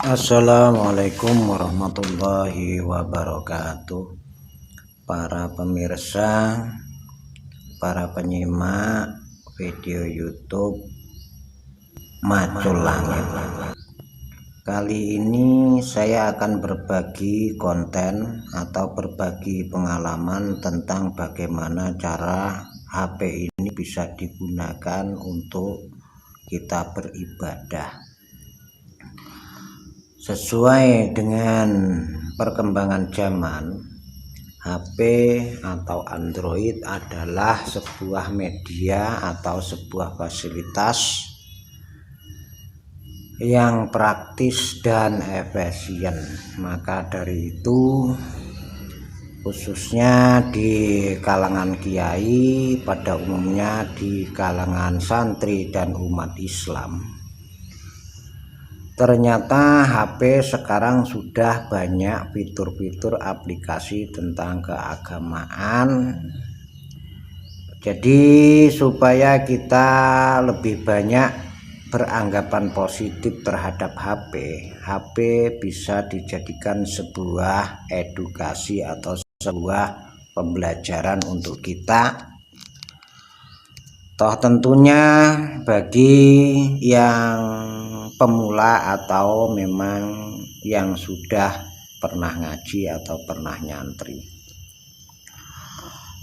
Assalamualaikum warahmatullahi wabarakatuh. Para pemirsa, para penyimak video YouTube Macul Langit. Kali ini saya akan berbagi konten atau berbagi pengalaman tentang bagaimana cara HP ini bisa digunakan untuk kita beribadah. Sesuai dengan perkembangan zaman, HP atau Android adalah sebuah media atau sebuah fasilitas yang praktis dan efisien. Maka dari itu, khususnya di kalangan kiai, pada umumnya di kalangan santri dan umat Islam, ternyata HP sekarang sudah banyak fitur-fitur aplikasi tentang keagamaan. Jadi supaya kita lebih banyak beranggapan positif terhadap HP bisa dijadikan sebuah edukasi atau sebuah pembelajaran untuk kita. Toh tentunya bagi yang pemula atau memang yang sudah pernah ngaji atau pernah nyantri.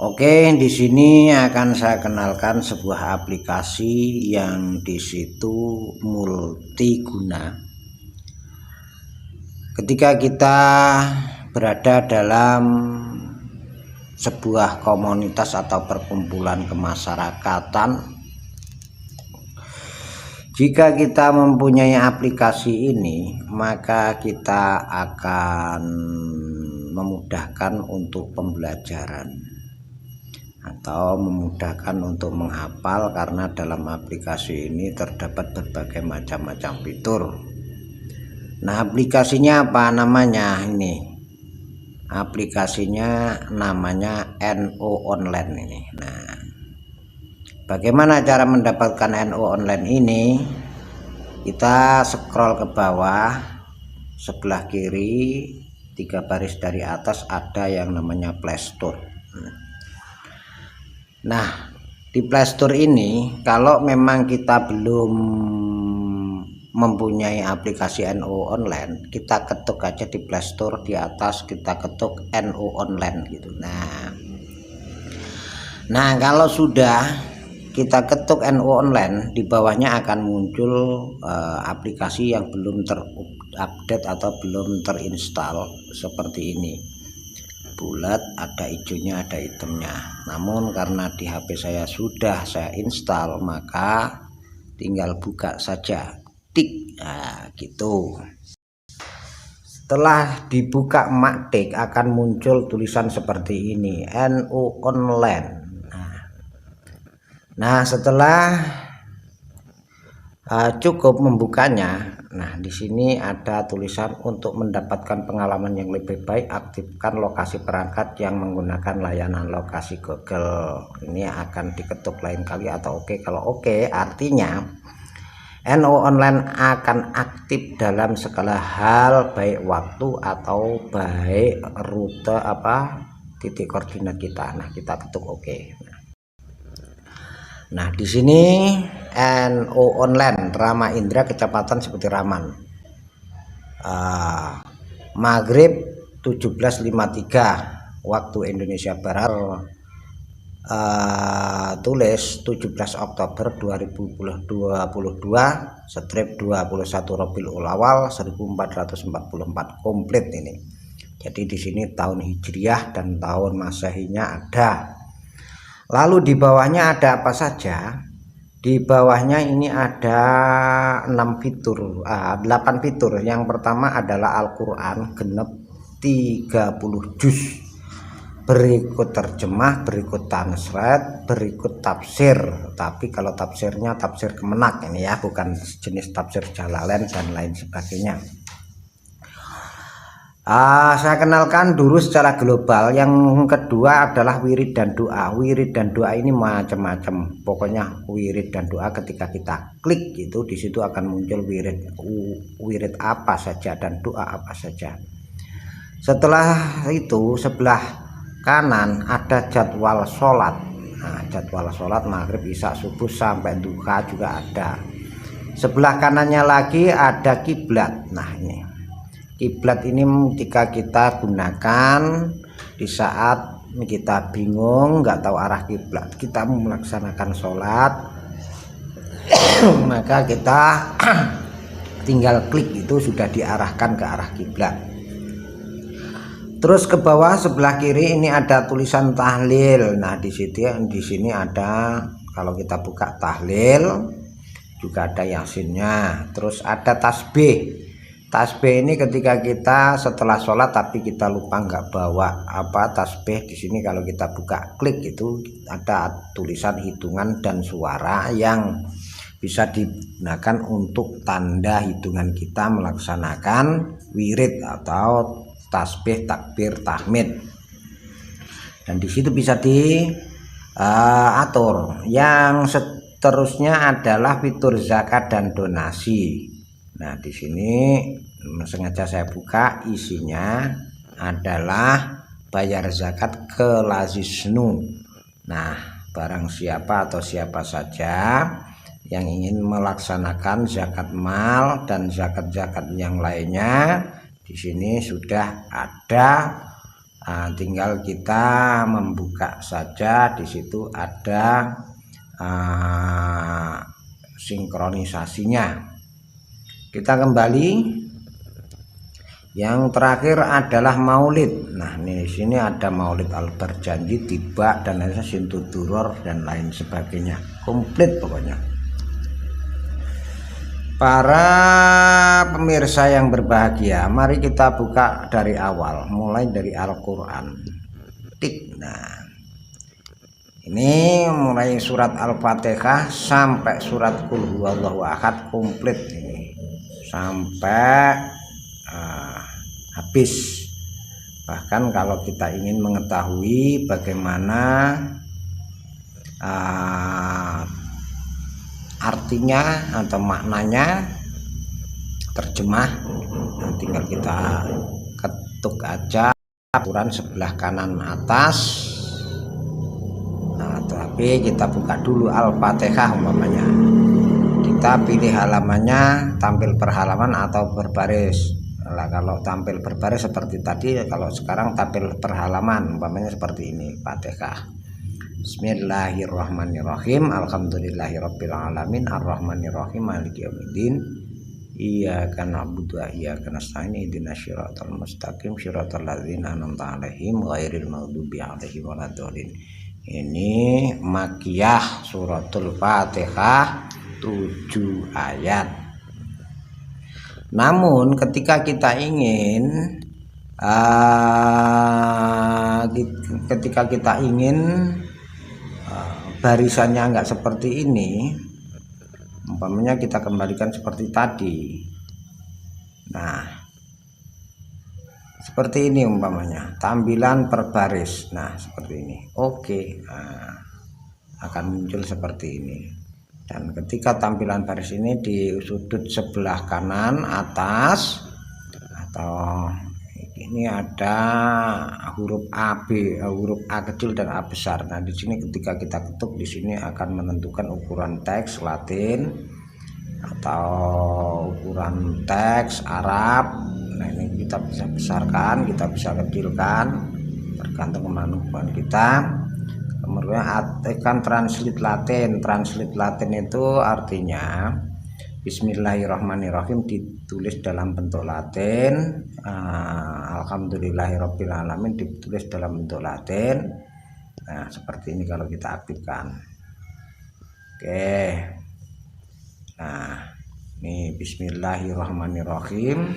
Oke, di sini akan saya kenalkan sebuah aplikasi yang di situ multiguna. Ketika kita berada dalam sebuah komunitas atau perkumpulan kemasyarakatan, jika kita mempunyai aplikasi ini, maka kita akan memudahkan untuk pembelajaran atau memudahkan untuk menghafal, karena dalam aplikasi ini terdapat berbagai macam-macam fitur. Nah, aplikasinya apa namanya ini? Aplikasinya namanya NU Online ini. Nah, bagaimana cara mendapatkan NU Online ini? Kita scroll ke bawah, sebelah kiri 3 baris dari atas ada yang namanya Playstore. Nah, di Playstore ini kalau memang kita belum mempunyai aplikasi NU Online, kita ketuk aja di Playstore, di atas kita ketuk NU Online gitu. Nah, kalau sudah kita ketuk NU Online, di bawahnya akan muncul aplikasi yang belum terupdate atau belum terinstall seperti ini. Bulat, ada hijaunya, ada hitamnya. Namun karena di HP saya sudah saya install, maka tinggal buka saja, tik. Nah, gitu. Setelah dibuka maktik akan muncul tulisan seperti ini, NU Online. Nah, setelah cukup membukanya, nah di sini ada tulisan untuk mendapatkan pengalaman yang lebih baik, aktifkan lokasi perangkat yang menggunakan layanan lokasi Google. Ini akan diketuk lain kali atau oke. Kalau oke, artinya NU Online akan aktif dalam segala hal, baik waktu atau baik rute titik koordinat kita. Nah, kita ketuk oke. Nah, di sini NU Online Rama Indra, Kecamatan Seperti Raman, Maghrib 17.53 waktu Indonesia Barat, tulis 17 Oktober 2022 strip 21 Rabiul Awal 1444 komplit ini. Jadi di sini tahun Hijriah dan tahun Masehinya ada. Lalu di bawahnya ada apa saja? Di bawahnya ini ada 8 fitur. Yang pertama adalah Al-Quran genep 30 juz, berikut terjemah, berikut translate, berikut tafsir. Tapi kalau tafsirnya tafsir Kemenak ini ya, bukan jenis tafsir Jalalain dan lain sebagainya. Saya kenalkan dulu secara global. Yang kedua adalah wirid dan doa. Wirid dan doa ini macam-macam. Pokoknya wirid dan doa ketika kita klik itu di situ akan muncul wirid apa saja dan doa apa saja. Setelah itu sebelah kanan ada jadwal sholat. Nah, jadwal sholat maghrib, isya, subuh sampai duha juga ada. Sebelah kanannya lagi ada kiblat. Nah, ini kiblat ini jika kita gunakan di saat kita bingung nggak tahu arah kiblat, kita melaksanakan sholat maka kita tinggal klik itu sudah diarahkan ke arah kiblat. Terus ke bawah sebelah kiri ini ada tulisan tahlil. Nah, di sini ada, kalau kita buka tahlil juga ada yasinnya. Terus ada tasbih. Tasbih ini ketika kita setelah sholat tapi kita lupa nggak bawa tasbih, di sini kalau kita buka klik itu ada tulisan hitungan dan suara yang bisa digunakan untuk tanda hitungan kita melaksanakan wirid atau tasbih, takbir, tahmid. Dan di situ bisa diatur. Yang seterusnya adalah fitur zakat dan donasi. Nah, di sini sengaja saya buka, isinya adalah bayar zakat ke Lazisnu. Nah, barang siapa atau siapa saja yang ingin melaksanakan zakat mal dan zakat-zakat yang lainnya, di sini sudah ada. Tinggal kita membuka saja, di situ ada sinkronisasinya. Kita kembali. Yang terakhir adalah maulid. Nah, di sini ada maulid al-berjanji, tiba dan lainnya, sintu duror dan lain sebagainya. Komplit pokoknya. Para pemirsa yang berbahagia, mari kita buka dari awal, mulai dari Al-Qur'an. Nah, ini mulai surat Al-Fatihah sampai surat Qul huwallahu ahad, komplit ini sampai habis. Bahkan kalau kita ingin mengetahui bagaimana artinya atau maknanya, terjemah, tinggal kita ketuk aja aturan sebelah kanan atas. Nah, tapi kita buka dulu Al-Fatihah umpamanya. Kita pilih halamannya, tampil per halaman atau berbaris. Nah, kalau tampil berbaris seperti tadi, kalau sekarang tampil per halaman, umpamanya seperti ini, Fatihah. Bismillahirrahmanirrahim. Alhamdulillahirabbil alamin, arrahmanirrahim, maliki yaumiddin. Iyyaka na'budu wa iyyaka nasta'in, ihdinas siratal mustaqim, siratal ladzina an'amta 'alaihim ghairil maghdubi 'alaihim waladdallin. Ini Makkiyah, suratul Fatihah 7 ayat. Namun ketika kita ingin barisannya enggak seperti ini, umpamanya kita kembalikan seperti tadi. Nah, seperti ini umpamanya, tampilan per baris. Nah, seperti ini. Oke. Nah, akan muncul seperti ini. Dan ketika tampilan baris ini di sudut sebelah kanan atas, atau ini ada huruf huruf A kecil dan A besar. Nah, di sini ketika kita ketuk, di sini akan menentukan ukuran teks Latin atau ukuran teks Arab. Nah, ini kita bisa besarkan, kita bisa kecilkan, tergantung kemampuan kita. Kemudian tekan translate Latin. Translate Latin itu artinya Bismillahirrahmanirrahim ditulis dalam bentuk Latin, Alhamdulillahirabbil alamin ditulis dalam bentuk Latin. Nah, seperti ini kalau kita aktifkan. Oke. Nah, ini Bismillahirrahmanirrahim,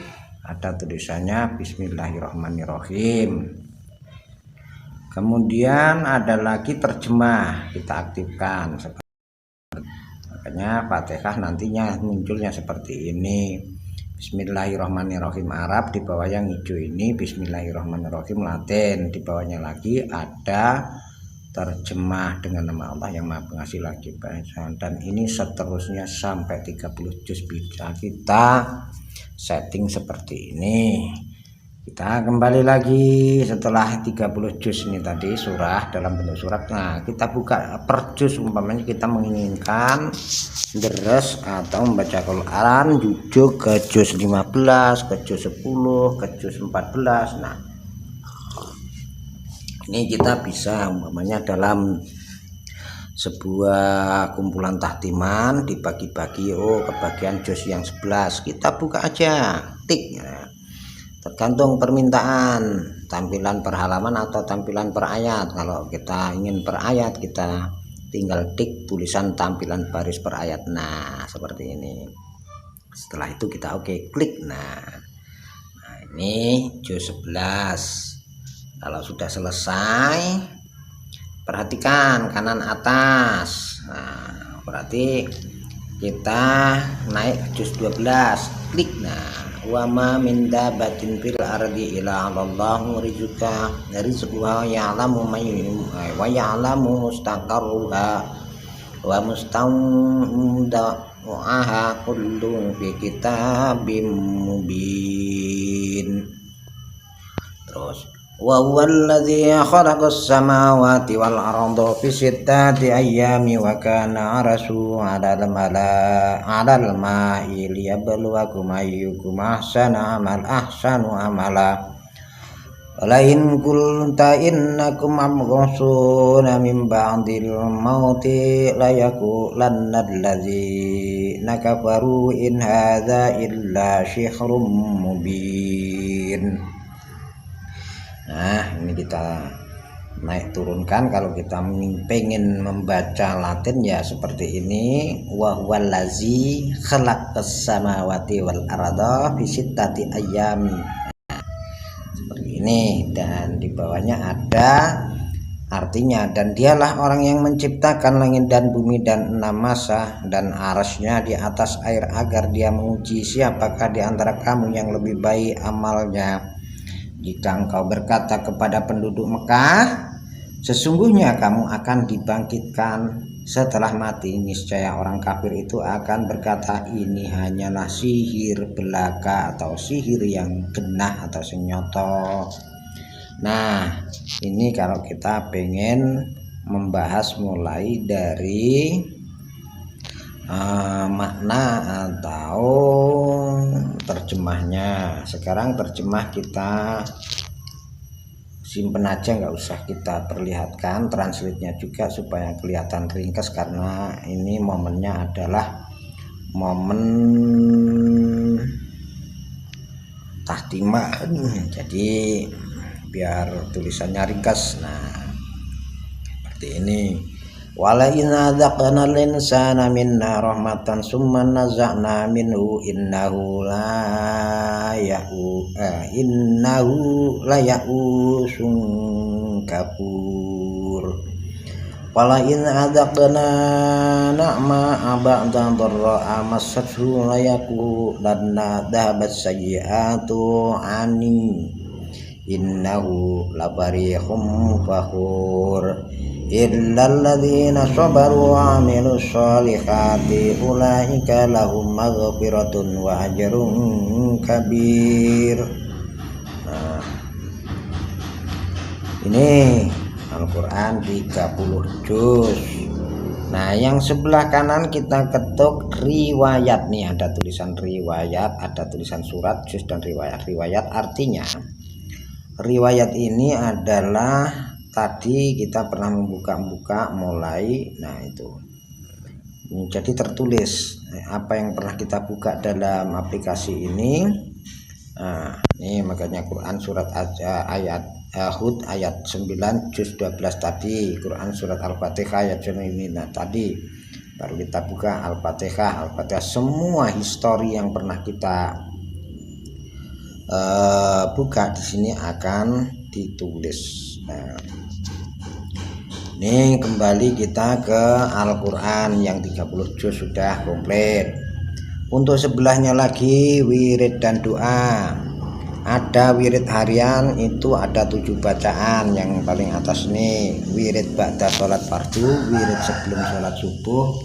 ada tulisannya Bismillahirrahmanirrahim. Kemudian ada lagi terjemah, kita aktifkan. Makanya Fatihah nantinya munculnya seperti ini. Bismillahirrahmanirrahim Arab, di bawah yang hijau ini Bismillahirrahmanirrahim Latin, di bawahnya lagi ada terjemah dengan nama Allah yang Maha Pengasih lagi Pengasih. Dan ini seterusnya sampai 30 juz bisa kita setting seperti ini. Kita kembali lagi setelah 30 juz ini tadi surah dalam bentuk surat. Nah, kita buka per juz, umpamanya kita menginginkan deres atau membaca Quran jujuk ke juz 15, ke juz 10, ke juz 14. Nah, ini kita bisa umpamanya dalam sebuah kumpulan tahtiman dibagi-bagi, ke bagian juz yang 11 kita buka aja, tik ya. Tergantung permintaan, tampilan per halaman atau tampilan per ayat. Kalau kita ingin per ayat, kita tinggal tik tulisan tampilan baris per ayat. Nah, seperti ini. Setelah itu kita klik. Nah, ini juz 11. Kalau sudah selesai, perhatikan kanan atas. Nah, berarti kita naik ke juz 12, klik. Nah, wa ma min dabatin fil ardi illa 'alallahu rizquha ya'lamu wa ya'lamu mustaqarruha wa mustawda'aha kullun fi kitabim mubin. Terus wa huwallazi khalaqas samawati wal arda fi sittati ayyamin wa kana 'arsyu 'alal ma'i liyabluwakum ayyukum ahsanu amala. Walain kunta innakum mabghusuna min ba'dil mauti layaqulanna allazina kafaru in hadza illa syihrun mubin. Nah, ini kita naik turunkan. Kalau kita pengen membaca Latin ya seperti ini, wa huwallazi khalaqas samawati wal arda fi sittati ayyami. Nah, seperti ini, dan di bawahnya ada artinya, dan dialah orang yang menciptakan langit dan bumi dan 6 masa dan arasnya di atas air agar dia menguji siapakah di antara kamu yang lebih baik amalnya. Jika engkau berkata kepada penduduk Mekah, sesungguhnya kamu akan dibangkitkan setelah mati, niscaya orang kafir itu akan berkata, ini hanyalah sihir belaka atau sihir yang genah atau senyoto. Nah, ini kalau kita pengen membahas mulai dari makna atau terjemahnya. Sekarang terjemah kita simpen aja, nggak usah kita perlihatkan translate-nya juga supaya kelihatan ringkas, karena ini momennya adalah momen tahtiman, jadi biar tulisannya ringkas. Nah, seperti ini. Wala in adzaqnal insana minna rahmatan summa naza'na minhu innahu la ya'usun kafur. Wala in adzaqna na'ma ba'da dharra massathu la yaqulanna dhahabat sayyi'atu ani innahu labarihum fakhur. Illal ladzina sabaru wa 'amilus sholihati ulaika lahum maghfiratun wa ajrun kabir. Nah, ini Al-Quran 30 juz. Nah, yang sebelah kanan kita ketuk riwayat. Nih ada tulisan riwayat, ada tulisan surat, juz dan riwayat. Riwayat artinya, riwayat ini adalah tadi kita pernah membuka mulai. Nah, itu jadi tertulis apa yang pernah kita buka dalam aplikasi ini. Nah, ini makanya Quran surat ayat Hud ayat 9 juz 12 tadi, Quran surat Al-Fatihah ayat ini. Nah, tadi baru kita buka Al-Fatihah semua histori yang pernah kita buka di sini akan ditulis. Nah, ini kembali kita ke Al-Quran yang 30 juz sudah komplit. Untuk sebelahnya lagi wirid dan doa. Ada wirid harian itu ada 7 bacaan. Yang paling atas ini wirid ba'da sholat fardu, wirid sebelum sholat subuh,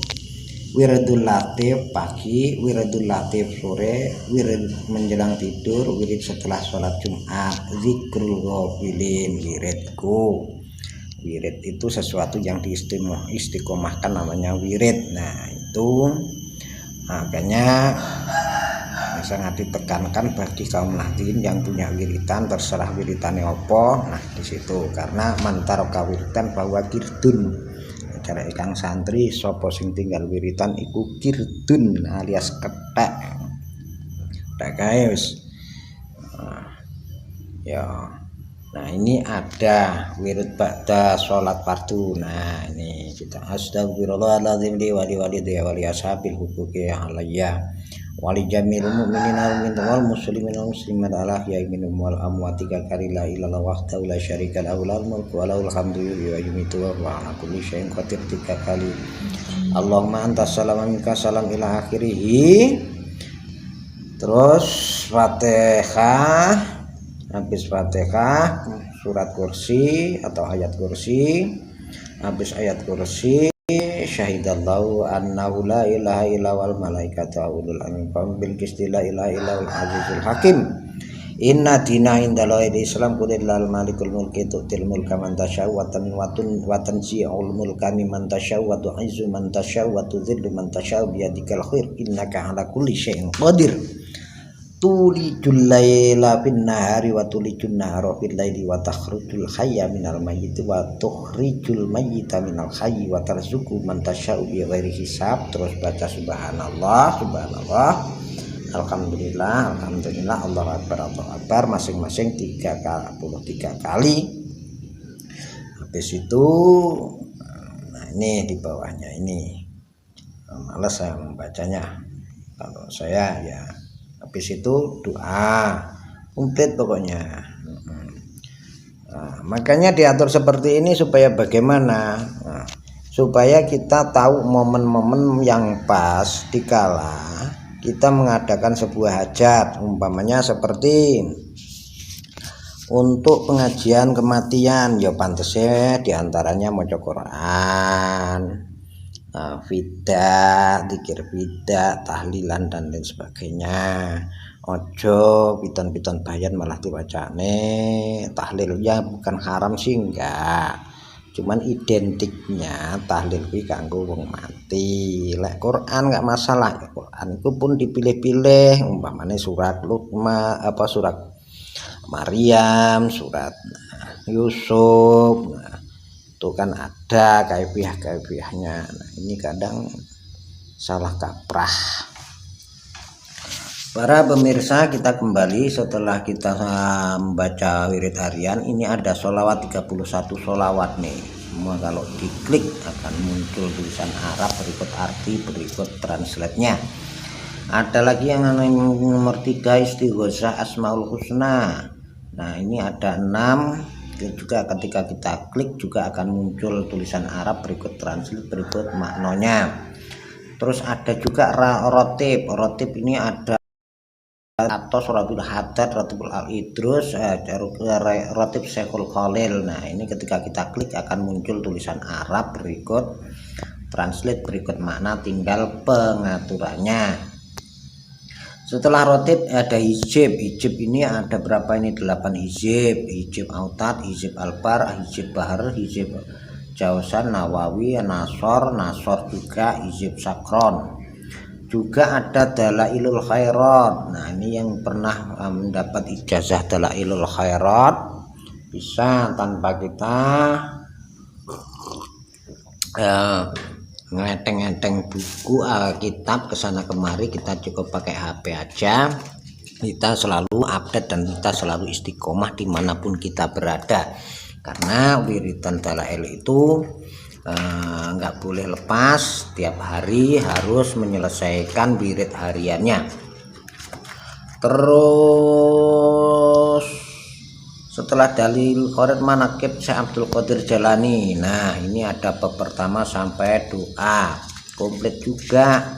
wiridul latif pagi, wiridul latif sore, wirid menjelang tidur, wirid setelah sholat Jumat, zikrul ghafilin, wiridku. Wirid itu sesuatu yang diistiqomahkan namanya wirid. Nah itu makanya sangat ditekankan bagi kaum nahdien yang punya wiritan, terserah wiritannya opo. Nah di situ karena mantaroka wiritan bahwa kirdun, cara ikang santri sopo sing tinggal wiritan iku kirdun alias ketek guys. Ya, nah ini ada wirid ba'da sholat fardu. Nah ini kita astagfirullahaladzim wali ashabil hukuki alayya wali jamil mu'minin wal muslimin wal muslimat ala ya minum wal amwati kakari la ilallah wahdahu la syarika lahu lahul mulku wa lahul hamdu wa yumitu wa ala kulli syai'in qadir 3 kali. Allahumma antas salam minka salam ila akhirih. Terus Fatihah, habis Fatihah surat kursi atau ayat kursi, habis ayat kursi syahidallahu annahu la ilaha illa wal malaikatu ulul ilmi bil qisti la ilaha illa wal azizul hakim inna dina indallahil islam qulillal malikul mulki tu'til mulka man tasya'u wa tanzi'ul mulka mimman tasya'u wa tu'izzu man tasya'u wa tudhillu man tasya'u biyadikal khair innaka ala kulli syai'in qadir tulijul laila fin nahari wa tulijun nahara fil laili wa takhrujul hayya minal mayyiti wa tukhrijul mayyita minal hayyi wa tarzuqu man tasya'u bi ghairi hisab. Terus baca subhanallah alhamdulillah Allahu akbar masing-masing 33 kali. Habis itu nah ini di bawahnya ini malas saya membacanya kalau saya ya. Habis itu doa komplit pokoknya. Nah, makanya diatur seperti ini supaya bagaimana? Nah, supaya kita tahu momen-momen yang pas dikala kita mengadakan sebuah hajat, umpamanya seperti untuk pengajian kematian, ya pantasnya diantaranya maca Quran, fida, zikir fida, tahlilan dan lain sebagainya. Ojo piton-piton bayan malah diwacane tahlil, ya bukan haram sih enggak, cuman identiknya tahlil kuwi kanggo wong mati. Lek Quran enggak masalah, ya Quran itu pun dipilih-pilih, umpamane surat Luqman, surat Maryam, surat Yusuf. Itu kan ada kaifiah-kaifiahnya. Nah, ini kadang salah kaprah. Para pemirsa, kita kembali setelah kita membaca wirid harian. Ini ada sholawat 31 sholawat nih. Semua kalau diklik akan muncul tulisan Arab berikut arti, berikut translate-nya. Ada lagi yang nomor 3 istighosah Asmaul Husna. Nah ini ada 6 juga, ketika kita klik juga akan muncul tulisan Arab berikut translate, berikut maknanya. Terus ada juga rotib ini ada atau suratul haddad, rotibul al-idrus, rotib Syekhul Khalil. Nah ini ketika kita klik akan muncul tulisan Arab berikut translate, berikut makna, tinggal pengaturannya. Setelah rotib ada hizib ini ada berapa ini? 8 hizib autat, hizib albar, hizib bahar, hizib jausan, nawawi, nasor juga, hizib sakron. Juga ada dalailul khairat. Nah ini yang pernah mendapat ijazah dalailul khairat bisa tanpa kita ngeteng-ngeteng buku kitab kesana kemari, kita cukup pakai HP aja. Kita selalu update dan kita selalu istiqomah dimanapun kita berada, karena wiridan dalail itu nggak boleh lepas, tiap hari harus menyelesaikan wirid hariannya. Terus setelah dalil Qorat manakib Syekh Abdul Qadir Jalani. Nah ini ada bab pertama sampai doa komplit juga.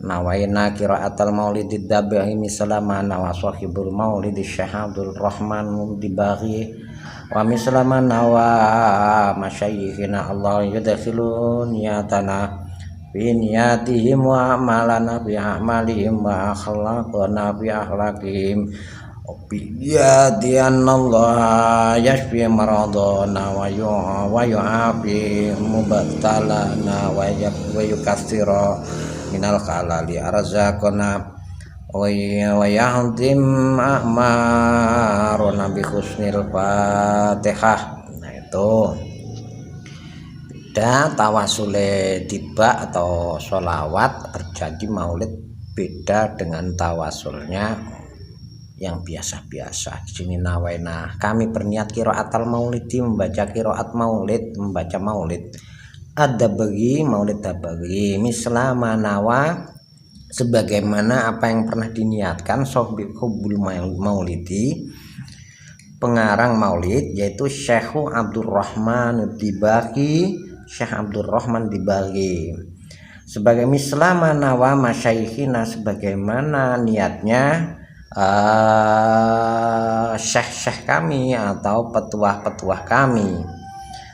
nawaina qiraatal maulidid dabihi mislama nawa sahibul maulidi syahadul rahman dibaghi wa mislama nawa masyayikhina Allah yudkhilun niyatana bi niyatihim wa amalana bi amalihim wa akhlaqana bi akhlaqihim biyadian Allah yashfi maradana wa yu'afi mubattalana wa yukaththira minal khalali arzaqana wa yahdim a'maruna bi husnil fatihah. Nah itu beda tawasule tiba atau sholawat berjanji maulid, beda dengan tawasulnya yang biasa-biasa. Di sini nawaina, kami berniat qiraatal maulidi, membaca qiraat maulid, membaca maulid ada bagi maulid tabagi mislama nawa, sebagaimana apa yang pernah diniatkan sohbul maulidi, pengarang maulid, yaitu Syekh Abdurrahman Dibaghi, Syekh Abdurrahman Dibaghi, sebagai mislama nawa masyayikhina, sebagaimana niatnya syekh-syekh kami atau petuah-petuah kami.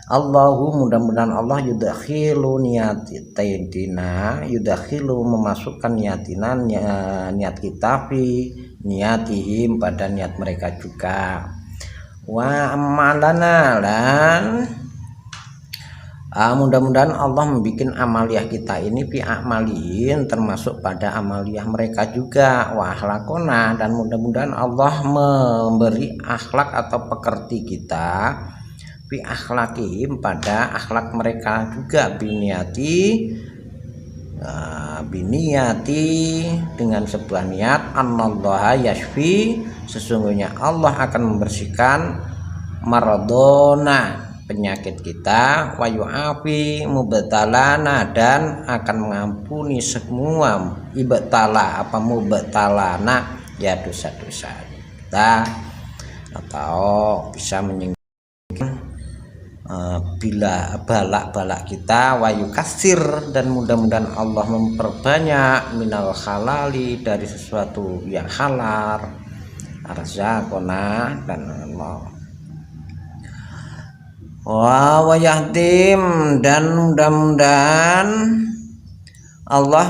Allahu, mudah-mudahan Allah yudakhilu niyatina, yudakhilu memasukkan niatina, niat kita fi niatihim, pada niat mereka juga. Wa amalana, dan mudah-mudahan Allah membuat amaliyah kita ini fi amalin, termasuk pada amaliyah mereka juga. Wa akhlakona, dan mudah-mudahan Allah memberi akhlak atau pekerti kita fi akhlakihim, pada akhlak mereka juga. Biniati dengan sebuah niat, anallaha yashfi, sesungguhnya Allah akan membersihkan maradona, penyakit kita, wa yu'afi mubtalana, dan akan mengampuni semua ibtala, apa mubtalana, ya dosa-dosa kita, atau bisa menyingkirkan bila balak-balak kita. Wa yukatsir, dan mudah-mudahan Allah memperbanyak minal halali, dari sesuatu yang halal, arzaqona, dan Allah wa yahdim, dan mudah-mudahan Allah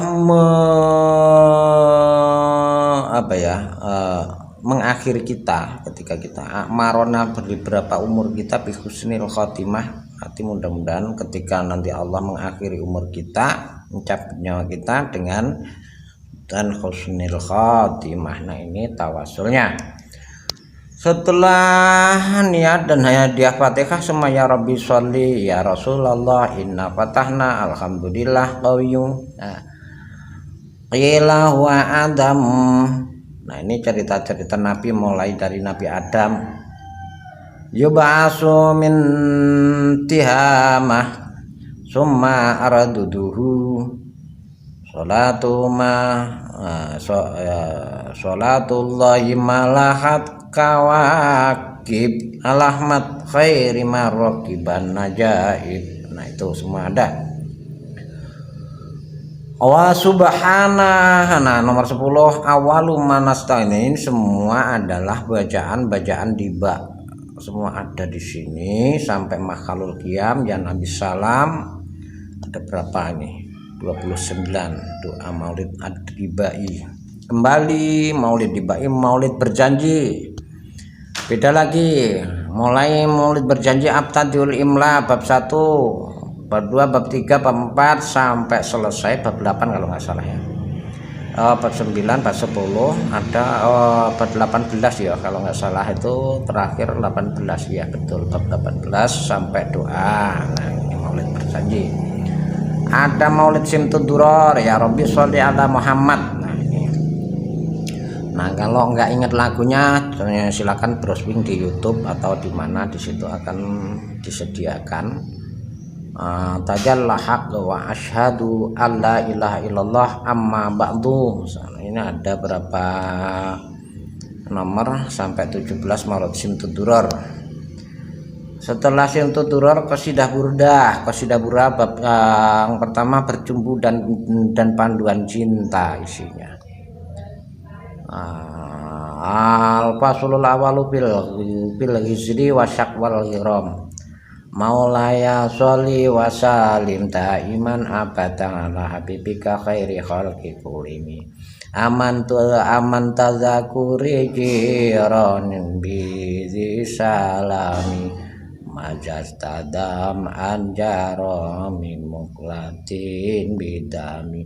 mengakhiri kita ketika kita marona, berapa umur kita bi husnil khotimah, hati mudah-mudahan ketika nanti Allah mengakhiri umur kita, mencabut nyawa kita dengan dan husnil khotimah. Nah ini tawasulnya. Setelah niat dan hadiah Fatihah, semaya Rabbi sholli ya Rasulullah inna fatahna alhamdulillah qawiyyun. Qila wa Adam. Nah ini cerita-cerita Nabi, mulai dari Nabi Adam. Yub'asu min tihamah summa araduduhu sholatullahi malahat kawakib alahmat khairi marrokiban najaib. Nah itu semua ada. Wa subhana. Nah nomor 10 awalu manasta'in, ini semua adalah bacaan-bacaan diba, semua ada di sini sampai makhlul qiyam ya Nabi salam. Ada berapa ini? 29 doa maulid ad-dibai. Kembali maulid dibai, maulid berjanji. Beda lagi, mulai maulid berjanji abtadiul imla, bab 1, bab 2, bab 3, bab 4 sampai selesai bab 8 kalau nggak salah ya. Bab 9, bab 10 ada, bab 18 ya kalau nggak salah, itu terakhir 18 ya, betul, bab 18 sampai doa. Nah ini maulid berjanji. Ada maulid simtuduror ya Rabbi sholli ala Muhammad. Nah kalau nggak ingat lagunya silakan browsing di YouTube atau di mana, di situ akan disediakan. Tajalla haqq wa asyhadu alla ilaha illallah amma ba'du. Ini ada berapa nomor sampai 17 maulid simtuduror. Setelah sing tuturor qasidah burdah bab yang pertama berjumbu dan panduan cinta isinya. Al-faslul awalu bil hijri wa syakwal hiram. Maulaya sholli wa salim daiman abadan ala habibika khairi khalqi kulimi. Aman tazakuri jiranin bizi salami. Majastadam anjaro min muklatin bidami.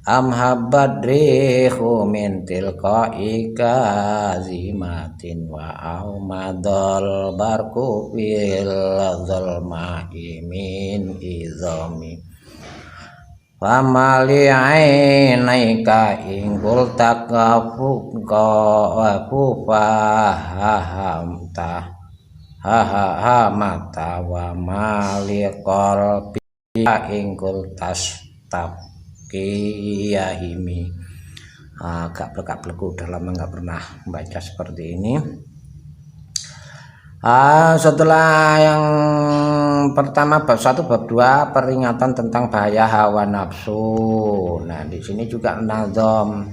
Amhabadrihu min tilqaika zimatin wa aumadol barku fil zulmahi min izami. Famali ainaika ingkul takafuka wa kufahamta mata wa malikol pia ingkul tas tabkiyahimi. Agak belak-belaku, udah lama nggak pernah membaca seperti ini. Setelah yang pertama bab 1 bab 2 peringatan tentang bahaya hawa nafsu. Nah di sini juga nazam.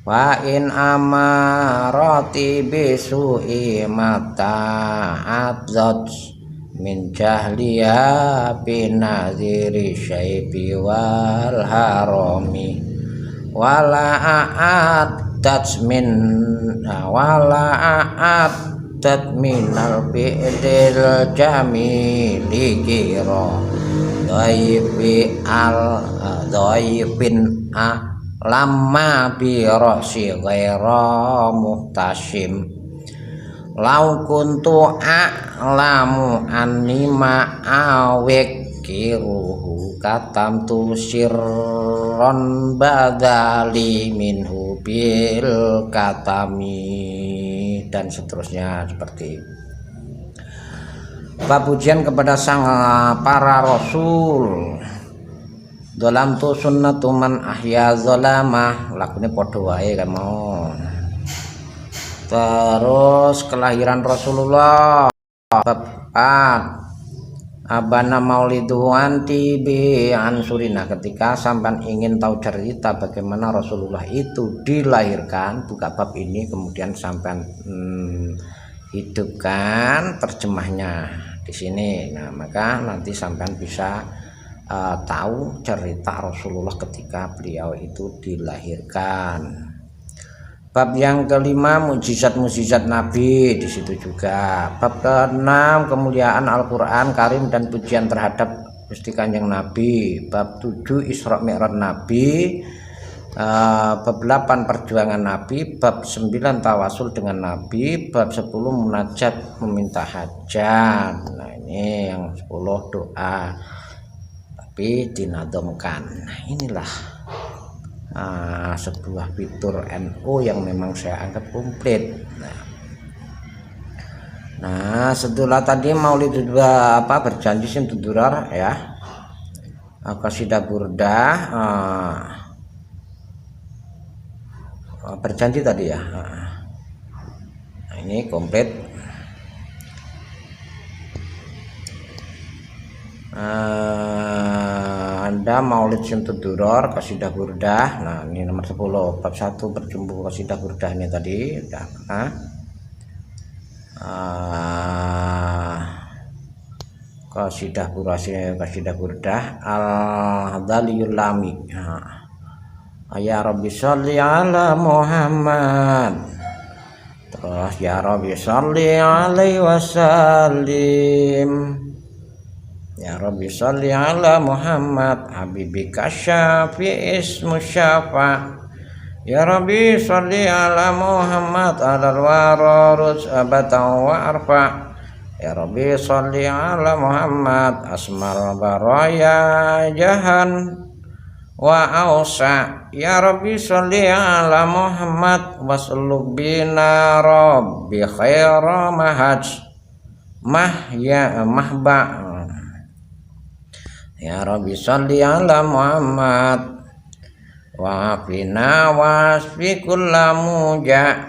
Wa in amarati bisu'i mata adzat min jahliya binaziri syaibi wal harami wala a'addat minal bi'dil jamili kira dhaifin lama birosi ghaira muhtasim. Lau kuntu a'lamu annima awek kiruhu katam tu sirron badali minhu bil katami, dan seterusnya seperti bab pujian kepada sang para rasul. Dolam tu sunnatu man ahya zolamah, lakunya podo wae kan mau. Terus kelahiran Rasulullah bab 4 abana maulidu anti bi ansurina, ketika sampan ingin tahu cerita bagaimana Rasulullah itu dilahirkan, buka bab ini kemudian sampan hidupkan terjemahnya di sini. Nah maka nanti sampan bisa tahu cerita Rasulullah ketika beliau itu dilahirkan. Bab yang kelima mukjizat Nabi, di situ juga. Bab ke-6 kemuliaan Al-Qur'an Karim dan pujian terhadap Gusti Kanjeng Nabi. Bab 7 Isra Mi'raj Nabi. Bab 8 perjuangan Nabi. Bab 9 tawasul dengan Nabi. Bab 10 munajat meminta hajat. Nah ini yang 10 doa dinadomkan. Nah inilah sebuah fitur NU yang memang saya anggap komplit. Nah setelah tadi maulid berjanji sintudurar ya, qasidah burdah berjanji tadi ya. Nah ini komplit. Anda maulid sintudurar qasidah burdah. Nah ini nomor 10 bab 1 berjumbu qasidah burdah ini tadi udah. Qasidah burdah al-hadaliyul lami. Ya Rabbi sholli ala Muhammad. Terus ya Rabbi sholli alaihi wasallim. Ya Rabbi sholli ala Muhammad habibika syafi ismu syafa. Ya Rabbi sholli ala Muhammad alal wararus abatan wa arfa. Ya Rabbi sholli ala Muhammad asmal baraya jahan wa ausa. Ya Rabbi sholli ala Muhammad waslub bina rabbi khaira mahaj mahba. Ya Rabbi sholli ala Muhammad wa afina wasfi kulla muja.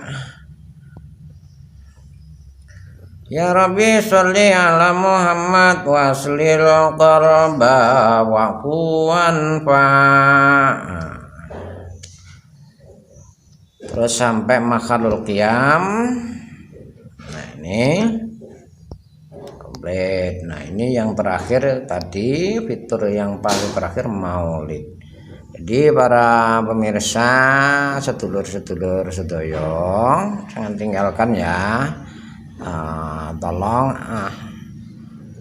Ya Rabbi sholli ala Muhammad waslil qarba wa kuwan fa. Terus sampai makhlul qiyam. Nah ini komplit. Nah ini yang terakhir tadi, fitur yang paling terakhir maulid. Jadi para pemirsa, sedulur-sedulur sedoyo, jangan tinggalkan ya. Tolong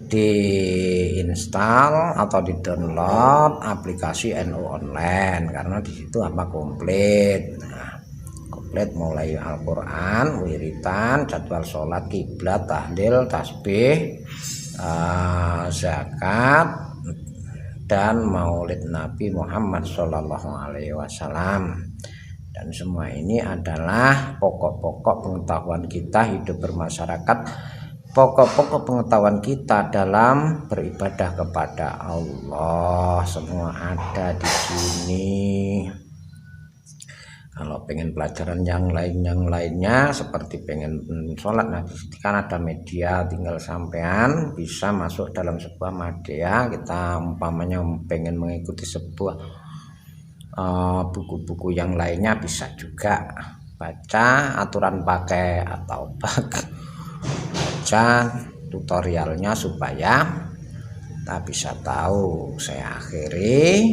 diinstal atau di-download aplikasi NU Online, karena di situ komplit. Nah, komplit mulai Al-Qur'an, wiritan, jadwal sholat, kiblat, tahlil, tasbih, zakat, dan maulid Nabi Muhammad Shallallahu Alaihi Wasallam. Dan semua ini adalah pokok-pokok pengetahuan kita hidup bermasyarakat, pokok-pokok pengetahuan kita dalam beribadah kepada Allah. Semua ada di sini. Kalau pengen pelajaran yang lainnya seperti pengen sholat, nah kan ada media, tinggal sampean bisa masuk dalam sebuah media. Kita umpamanya pengen mengikuti sebuah buku-buku yang lainnya, bisa juga baca aturan pakai atau baca tutorialnya supaya kita bisa tahu. Saya akhiri,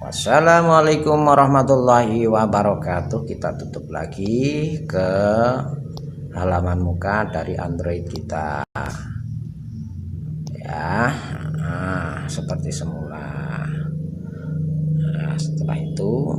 wassalamualaikum warahmatullahi wabarakatuh. Kita tutup lagi ke halaman muka dari Android kita ya. Seperti semula. Setelah itu